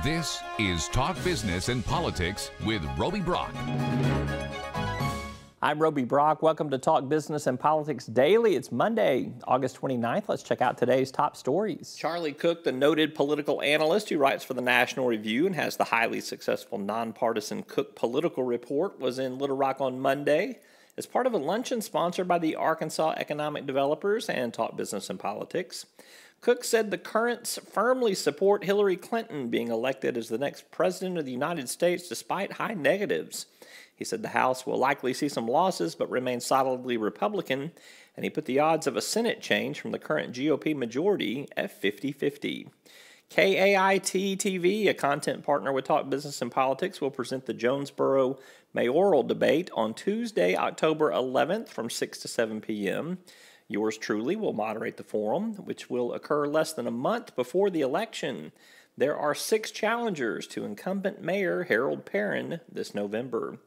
This is Talk Business and Politics with Roby Brock. I'm Roby Brock. Welcome to Talk Business and Politics Daily. It's Monday, August 29th. Let's check out today's top stories. Charlie Cook, the noted political analyst who writes for the National Review and has the highly successful nonpartisan Cook Political Report, was in Little Rock on Monday as part of a luncheon sponsored by the Arkansas Economic Developers and Talk Business and Politics. Cook said the currents firmly support Hillary Clinton being elected as the next president of the United States despite high negatives. He said the House will likely see some losses but remain solidly Republican, and he put the odds of a Senate change from the current GOP majority at 50-50. KAIT-TV, a content partner with Talk Business and Politics, will present the Jonesboro mayoral debate on Tuesday, October 11th from 6 to 7 p.m. Yours truly will moderate the forum, which will occur less than a month before the election. There are 6 challengers to incumbent Mayor Harold Perrin this November.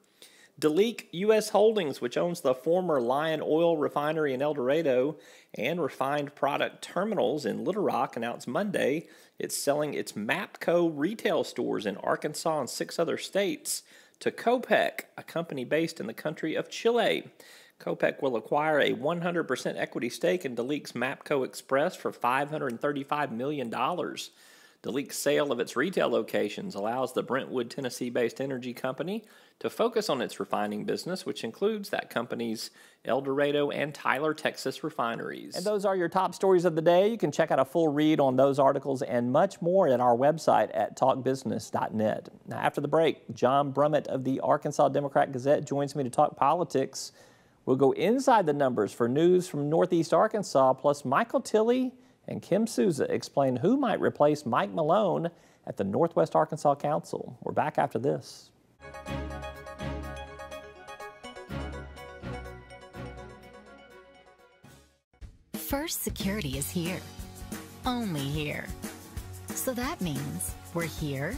Deleek U.S. Holdings, which owns the former Lion Oil Refinery in El Dorado and refined product terminals in Little Rock, announced Monday it's selling its MAPCO retail stores in Arkansas and 6 other states to Copec, a company based in the country of Chile. Copec will acquire a 100% equity stake in Deleek's MAPCO Express for $535 million. Deleek's sale of its retail locations allows the Brentwood, Tennessee-based energy company to focus on its refining business, which includes that company's El Dorado and Tyler, Texas refineries. And those are your top stories of the day. You can check out a full read on those articles and much more at our website at talkbusiness.net. Now, after the break, John Brummett of the Arkansas Democrat-Gazette joins me to talk politics. We'll go inside the numbers for news from Northeast Arkansas, plus Michael Tilley and Kim Souza explain who might replace Mike Malone at the Northwest Arkansas Council. We're back after this. First Security is here. Only here. So that means we're here,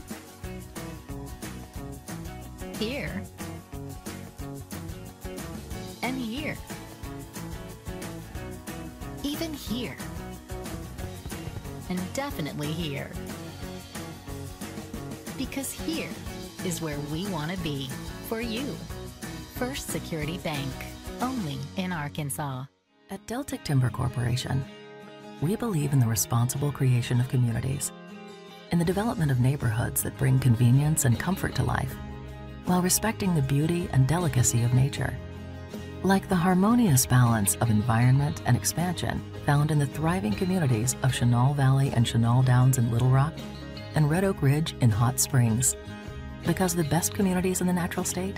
here, and here. Even here. And definitely here. Because here is where we want to be for you. First Security Bank. Only in Arkansas. At Deltic Timber Corporation, we believe in the responsible creation of communities, in the development of neighborhoods that bring convenience and comfort to life, while respecting the beauty and delicacy of nature. Like the harmonious balance of environment and expansion found in the thriving communities of Chenal Valley and Chenal Downs in Little Rock and Red Oak Ridge in Hot Springs. Because the best communities in the natural state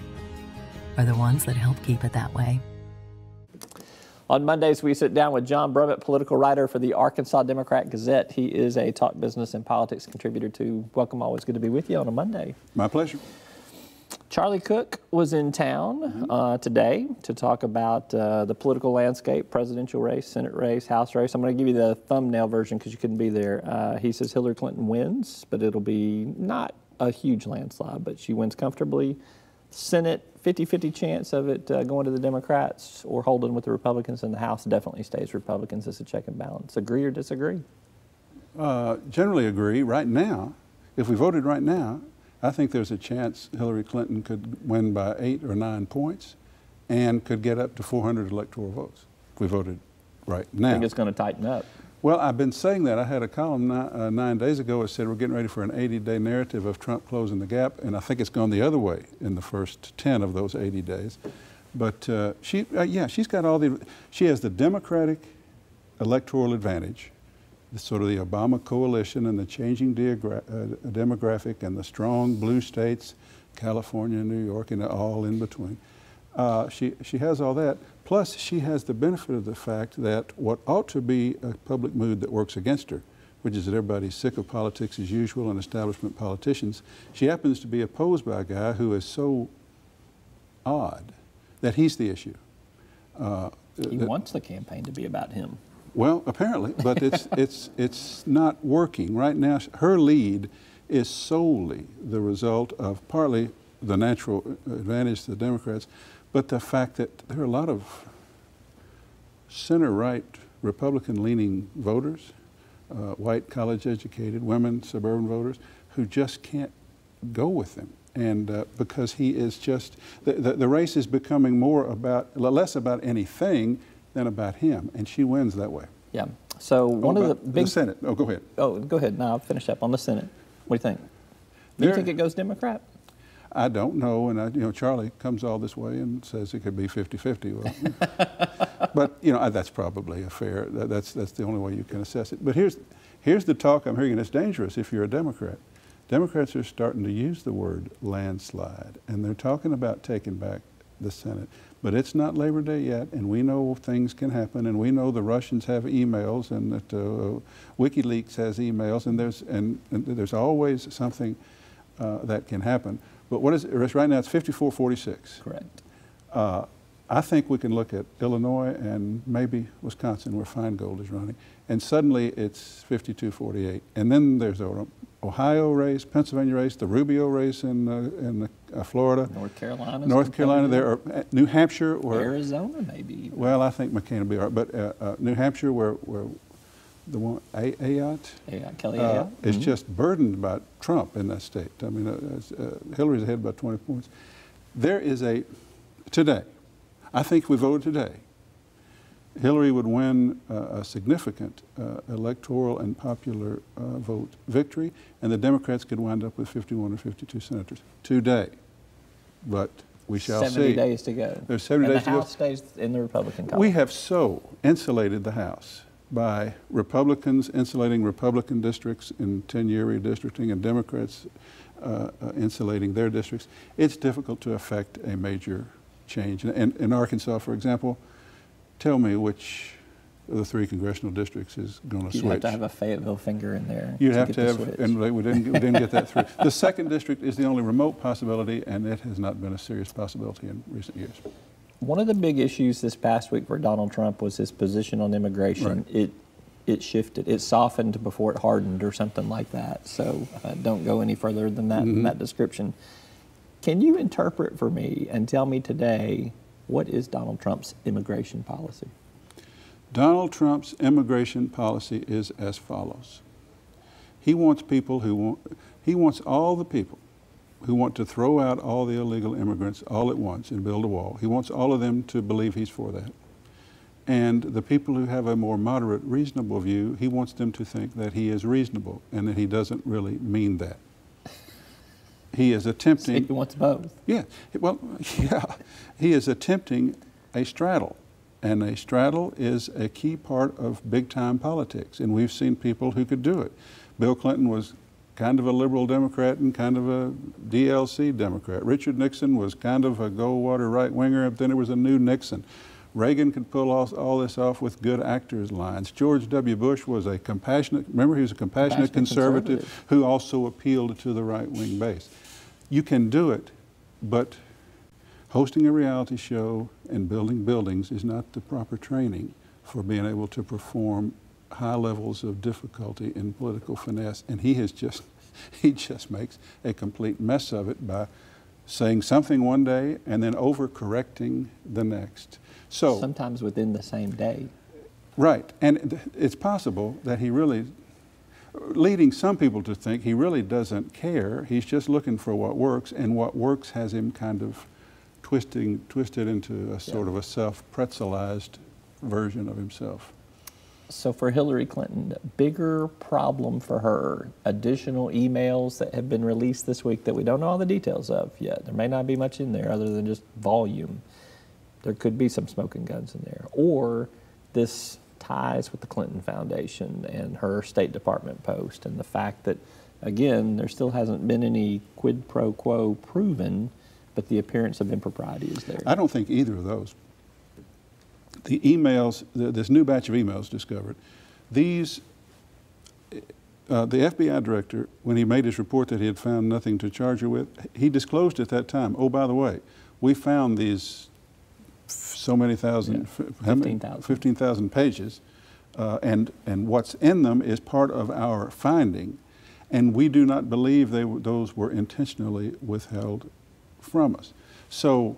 are the ones that help keep it that way. On Mondays, we sit down with John Brummett, political writer for the Arkansas Democrat-Gazette. He is a Talk Business and Politics contributor too. Welcome, always good to be with you on a Monday. My pleasure. Charlie Cook was in town today to talk about the political landscape, presidential race, Senate race, House race. I'm going to give you the thumbnail version because you couldn't be there. He says Hillary Clinton wins, but it'll be not a huge landslide, but she wins comfortably. Senate, 50-50 chance of it going to the Democrats or holding with the Republicans, and the House definitely stays Republicans as a check and balance. Agree or disagree? Generally agree. Right now, if we voted right now, I think there's a chance Hillary Clinton could win by 8 or 9 points and could get up to 400 electoral votes if we voted right now. I think it's going to tighten up. Well, I've been saying that. I had a column 9 days ago that said we're getting ready for an 80-day narrative of Trump closing the gap, and I think it's gone the other way in the first 10 of those 80 days. But she's got all the, she has the Democratic electoral advantage, sort of the Obama coalition and the changing demographic and the strong blue states, California, New York, and all in between. She has all that. Plus, she has the benefit of the fact that what ought to be a public mood that works against her, which is that everybody's sick of politics as usual and establishment politicians, she happens to be opposed by a guy who is so odd that he's the issue. He wants the campaign to be about him. Well, apparently, but it's not working. Right now, her lead is solely the result of partly the natural advantage to the Democrats, but the fact that there are a lot of center-right Republican-leaning voters white college-educated women, suburban voters, who just can't go with him. And because he is just, the race is becoming less about anything than about him, and she wins that way. Yeah. So one of the big... The Senate. Oh, go ahead. Oh, go ahead. No, I'll finish up on the Senate. What do you think? Do you think it goes Democrat? I don't know, and Charlie comes all this way and says it could be 50-50. Well, but that's probably a fair. That's the only way you can assess it. But here's the talk I'm hearing, and it's dangerous if you're a Democrat. Democrats are starting to use the word landslide, and they're talking about taking back the Senate. But it's not Labor Day yet, and we know things can happen, and we know the Russians have emails, and that WikiLeaks has emails, and there's always something that can happen. But what is it? Right now it's 54-46. Correct. I think we can look at Illinois and maybe Wisconsin, where Feingold is running, and suddenly it's 52-48. And then there's an Ohio race, Pennsylvania race, the Rubio race in Florida, North Carolina. North Carolina. There are New Hampshire, or Arizona, maybe. Well, I think McCain will be all right, but New Hampshire, where the one Kelly Ayotte is just burdened by Trump in that state. I mean, Hillary's ahead by 20 points. There is today, I think if we voted today, Hillary would win a significant electoral and popular vote victory, and the Democrats could wind up with 51 or 52 senators today. But we shall see. 70 days to go. There's 70 days to go. And the House stays in the Republican column. We have so insulated the House by Republicans insulating Republican districts in 10-year redistricting and Democrats insulating their districts. It's difficult to affect a major change. And in Arkansas, for example, tell me which of the 3 congressional districts is going to switch. You'd have to have a Fayetteville finger in there. You'd have to have, and we didn't get that through. The 2nd district is the only remote possibility, and it has not been a serious possibility in recent years. One of the big issues this past week for Donald Trump was his position on immigration. Right. It shifted. It softened before it hardened or something like that. So don't go any further than that in that description. Can you interpret for me and tell me today, what is Donald Trump's immigration policy? Donald Trump's immigration policy is as follows. He wants all the people who want to throw out all the illegal immigrants all at once and build a wall. He wants all of them to believe he's for that. And the people who have a more moderate, reasonable view, he wants them to think that he is reasonable and that he doesn't really mean that. He is attempting... So he wants both. Yeah. Well, yeah. He is attempting a straddle. And a straddle is a key part of big-time politics. And we've seen people who could do it. Bill Clinton was kind of a liberal Democrat and kind of a DLC Democrat. Richard Nixon was kind of a Goldwater right-winger, but then there was a new Nixon. Reagan could pull all this off with good actors' lines. George W. Bush was a compassionate, remember he was a compassionate conservative who also appealed to the right-wing base. You can do it, but hosting a reality show and building buildings is not the proper training for being able to perform high levels of difficulty in political finesse. And he just makes a complete mess of it by saying something one day and then overcorrecting the next. So sometimes within the same day. Right, and it's possible that he really, leading some people to think he really doesn't care. He's just looking for what works, and what works has him kind of twisted into a sort of a self-pretzelized version of himself. So for Hillary Clinton, bigger problem for her, additional emails that have been released this week that we don't know all the details of yet. There may not be much in there other than just volume. There could be some smoking guns in there. Or this ties with the Clinton Foundation and her State Department post, and the fact that, again, there still hasn't been any quid pro quo proven, but the appearance of impropriety is there. I don't think either of those. The emails, this new batch of emails discovered, these, the FBI director, when he made his report that he had found nothing to charge her with, he disclosed at that time, oh, by the way, we found these so many thousand, 15,000 pages, and what's in them is part of our finding, and we do not believe those were intentionally withheld from us. So,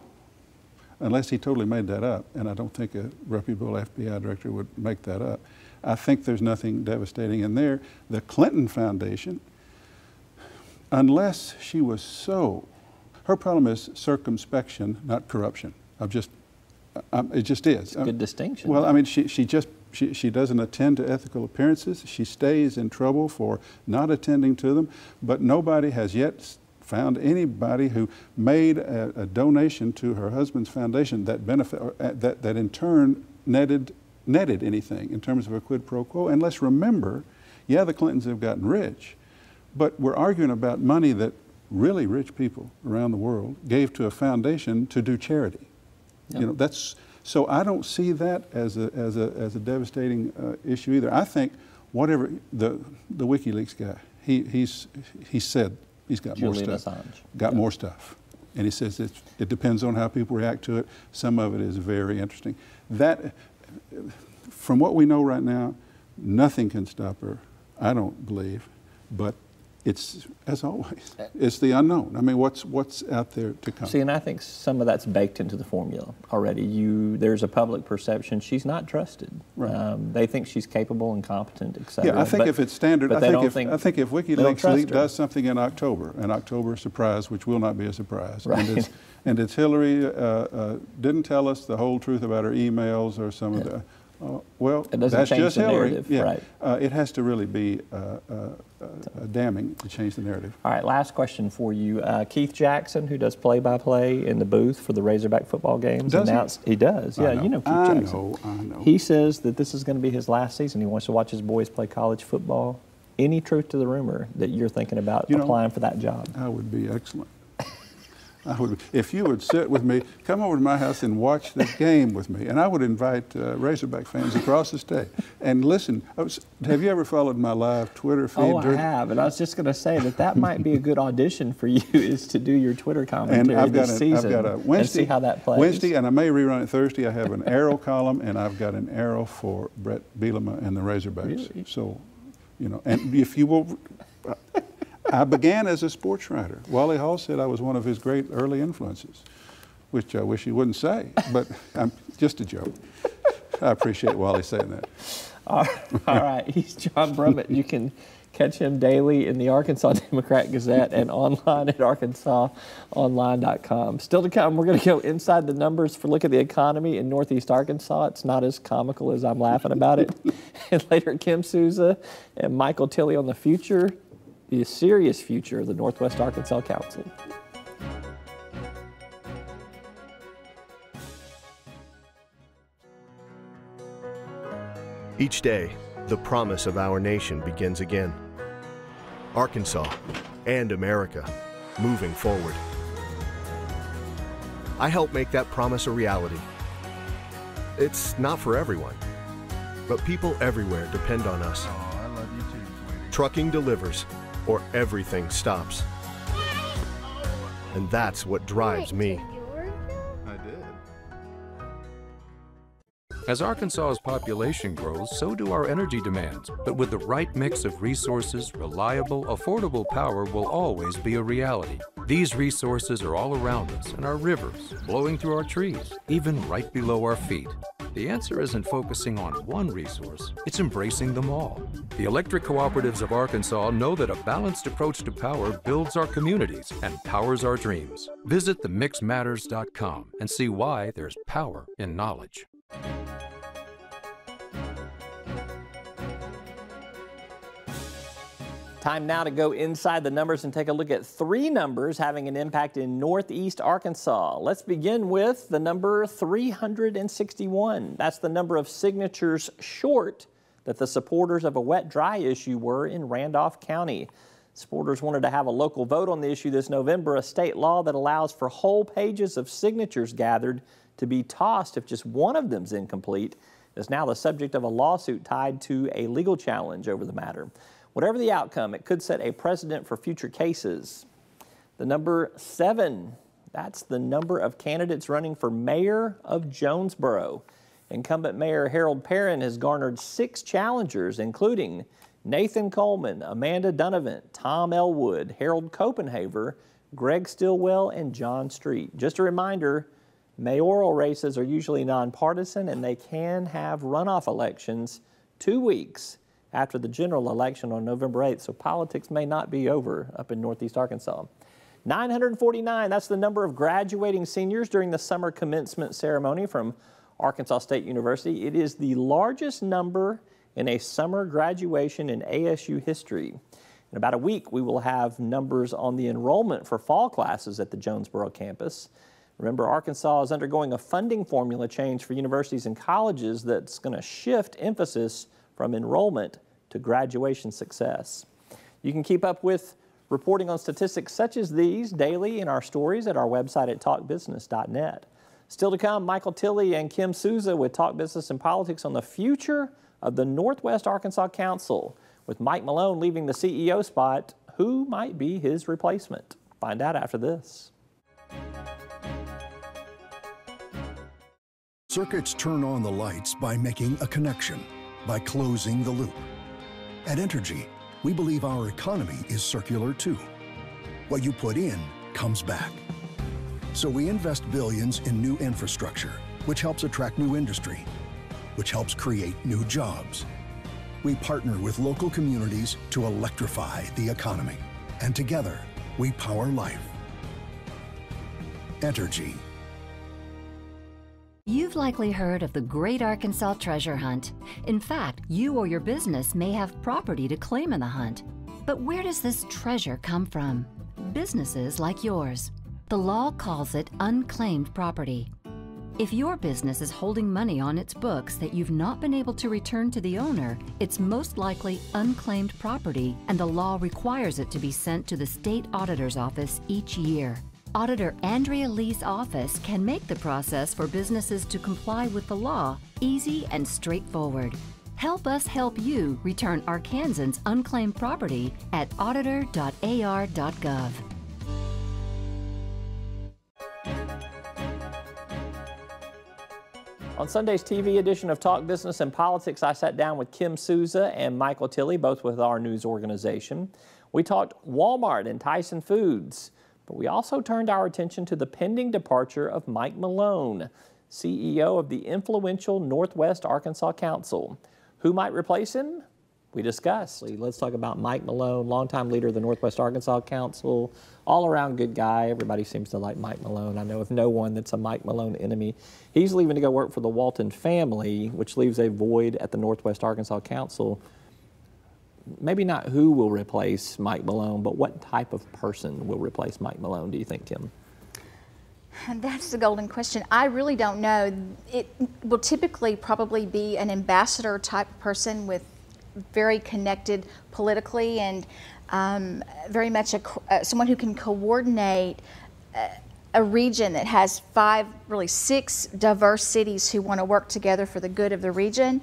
unless he totally made that up, and I don't think a reputable FBI director would make that up, I think there's nothing devastating in there. The Clinton Foundation, unless she was so, her problem is circumspection, not corruption. It just is. It's a good distinction. Well, I mean, she doesn't attend to ethical appearances. She stays in trouble for not attending to them, but nobody has yet found anybody who made a donation to her husband's foundation that that in turn netted anything in terms of a quid pro quo. And let's remember, yeah, the Clintons have gotten rich, but we're arguing about money that really rich people around the world gave to a foundation to do charity. Yep. You know, so I don't see that as a devastating issue either. I think whatever the WikiLeaks guy, he said he's got Julian more stuff. Assange. More stuff. And he says it depends on how people react to it. Some of it is very interesting. That, from what we know right now, nothing can stop her, I don't believe. But it's, as always, it's the unknown. I mean, what's out there to come? See, and I think some of that's baked into the formula already. There's a public perception she's not trusted. Right. They think she's capable and competent, et cetera. Yeah, I think if it's standard, I think if WikiLeaks does something in October, an October surprise, which will not be a surprise, right. and it's Hillary didn't tell us the whole truth about her emails or some of the. Well, that's just Hillary. Yeah. Right. It has to really be damning to change the narrative. All right, last question for you. Keith Jackson, who does play-by-play in the booth for the Razorback football games, announced he does. Yeah, you know Keith Jackson. I know. He says that this is going to be his last season. He wants to watch his boys play college football. Any truth to the rumor that you're thinking about applying for that job? I would be excellent. If you would sit with me, come over to my house and watch this game with me, and I would invite Razorback fans across the state and listen. Have you ever followed my live Twitter feed? Oh, I have, and I was just going to say that might be a good audition for you, is to do your Twitter commentary this season. I've got a Wednesday, and see how that plays. Wednesday, and I may rerun it Thursday. I have an arrow column, and I've got an arrow for Brett Bielema and the Razorbacks. Really? So, you know, and if you will. I began as a sports writer. Wally Hall said I was one of his great early influences, which I wish he wouldn't say, but I'm just a joke. I appreciate Wally saying that. All right. He's John Brummett. You can catch him daily in the Arkansas Democrat Gazette and online at arkansasonline.com. Still to come, we're going to go inside the numbers for a look at the economy in Northeast Arkansas. It's not as comical as I'm laughing about it. And later, Kim Souza and Michael Tilley on the future. The serious future of the Northwest Arkansas Council. Each day, the promise of our nation begins again. Arkansas and America moving forward. I help make that promise a reality. It's not for everyone, but people everywhere depend on us. Oh, I love you too, sweetie. Trucking delivers, or everything stops. And that's what drives me. I did. As Arkansas's population grows, so do our energy demands. But with the right mix of resources, reliable, affordable power will always be a reality. These resources are all around us in our rivers, blowing through our trees, even right below our feet. The answer isn't focusing on one resource, it's embracing them all. The electric cooperatives of Arkansas know that a balanced approach to power builds our communities and powers our dreams. Visit themixmatters.com and see why there's power in knowledge. Time now to go inside the numbers and take a look at three numbers having an impact in Northeast Arkansas. Let's begin with the number 361. That's the number of signatures short that the supporters of a wet-dry issue were in Randolph County. Supporters wanted to have a local vote on the issue this November, a state law that allows for whole pages of signatures gathered to be tossed if just one of them's incomplete, is now the subject of a lawsuit tied to a legal challenge over the matter. Whatever the outcome, it could set a precedent for future cases. The number 7, that's the number of candidates running for mayor of Jonesboro. Incumbent Mayor Harold Perrin has garnered 6 challengers, including Nathan Coleman, Amanda Donovan, Tom Elwood, Harold Copenhaver, Greg Stillwell, and John Street. Just a reminder, mayoral races are usually nonpartisan and they can have runoff elections 2 weeks after the general election on November 8th, so politics may not be over up in Northeast Arkansas. 949, that's the number of graduating seniors during the summer commencement ceremony from Arkansas State University. It is the largest number in a summer graduation in ASU history. In about a week, we will have numbers on the enrollment for fall classes at the Jonesboro campus. Remember, Arkansas is undergoing a funding formula change for universities and colleges that's going to shift emphasis from enrollment to graduation success. You can keep up with reporting on statistics such as these daily in our stories at our website at talkbusiness.net. Still to come, Michael Tilley and Kim Souza with Talk Business and Politics on the future of the Northwest Arkansas Council. With Mike Malone leaving the CEO spot, who might be his replacement? Find out after this. Circuits turn on the lights by making a connection, by closing the loop. At Entergy, we believe our economy is circular too. What you put in comes back. So we invest billions in new infrastructure, which helps attract new industry, which helps create new jobs. We partner with local communities to electrify the economy. And together, we power life. Entergy. You've likely heard of the Great Arkansas Treasure Hunt. In fact, you or your business may have property to claim in the hunt. But where does this treasure come from? Businesses like yours. The law calls it unclaimed property. If your business is holding money on its books that you've not been able to return to the owner, it's most likely unclaimed property, and the law requires it to be sent to the state auditor's office each year. Auditor Andrea Lee's office can make the process for businesses to comply with the law easy and straightforward. Help us help you return Arkansans' unclaimed property at auditor.ar.gov. On Sunday's TV edition of Talk Business and Politics, I sat down with Kim Souza and Michael Tilley, both with our news organization. We talked Walmart and Tyson Foods, but we also turned our attention to the pending departure of Mike Malone, CEO of the influential Northwest Arkansas Council. Who might replace him? We discuss. Let's talk about Mike Malone, longtime leader of the Northwest Arkansas Council, all-around good guy. Everybody seems to like Mike Malone. I know of no one that's a Mike Malone enemy. He's leaving to go work for the Walton family, which leaves a void at the Northwest Arkansas Council. Maybe not who will replace Mike Malone, but what type of person will replace Mike Malone, do you think, Kim? That's the golden question. I really don't know. It will typically probably be an ambassador type person with very connected politically and very much someone who can coordinate a region that has six diverse cities who want to work together for the good of the region.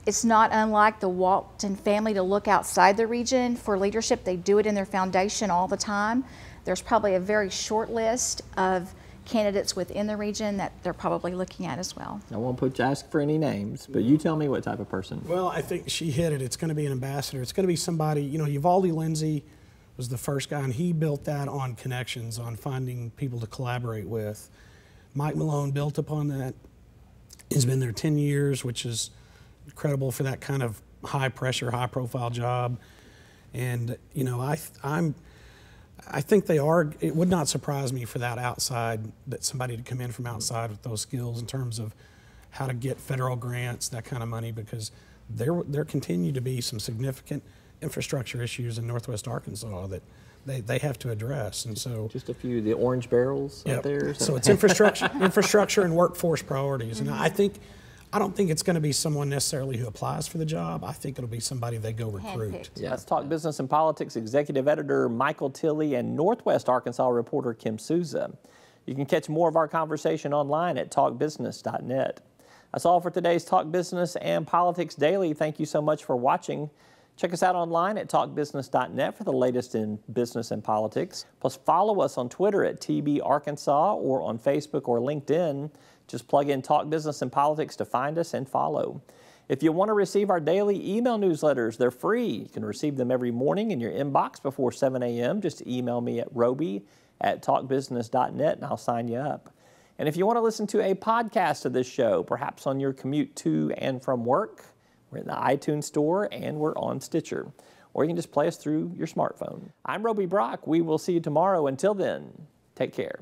It's not unlike the Walton family to look outside the region for leadership. They do it in their foundation all the time. There's probably a very short list of candidates within the region that they're probably looking at as well. I won't ask for any names, but you tell me what type of person. Well, I think she hit it. It's going to be an ambassador. It's going to be somebody, you know, Uvalde Lindsay was the first guy, and he built that on connections, on finding people to collaborate with. Mike Malone built upon that. He's been there 10 years, which is incredible for that kind of high pressure, high profile job. And, you know, I think they are, it would not surprise me for that somebody to come in from outside with those skills in terms of how to get federal grants, that kind of money, because there continue to be some significant infrastructure issues in Northwest Arkansas that they have to address. And so just a few, the orange barrels out there. So it's infrastructure and workforce priorities. And I don't think it's going to be someone necessarily who applies for the job. I think it'll be somebody they go recruit. Yeah. Let's talk business and politics. Executive Editor Michael Tilley and Northwest Arkansas reporter Kim Souza. You can catch more of our conversation online at talkbusiness.net. That's all for today's Talk Business and Politics Daily. Thank you so much for watching. Check us out online at talkbusiness.net for the latest in business and politics. Plus, follow us on Twitter at TB Arkansas or on Facebook or LinkedIn. Just plug in Talk Business and Politics to find us and follow. If you want to receive our daily email newsletters, they're free. You can receive them every morning in your inbox before 7 a.m. Just email me at roby@talkbusiness.net and I'll sign you up. And if you want to listen to a podcast of this show, perhaps on your commute to and from work, We're in the iTunes Store, and we're on Stitcher. Or you can just play us through your smartphone. I'm Roby Brock. We will see you tomorrow. Until then, take care.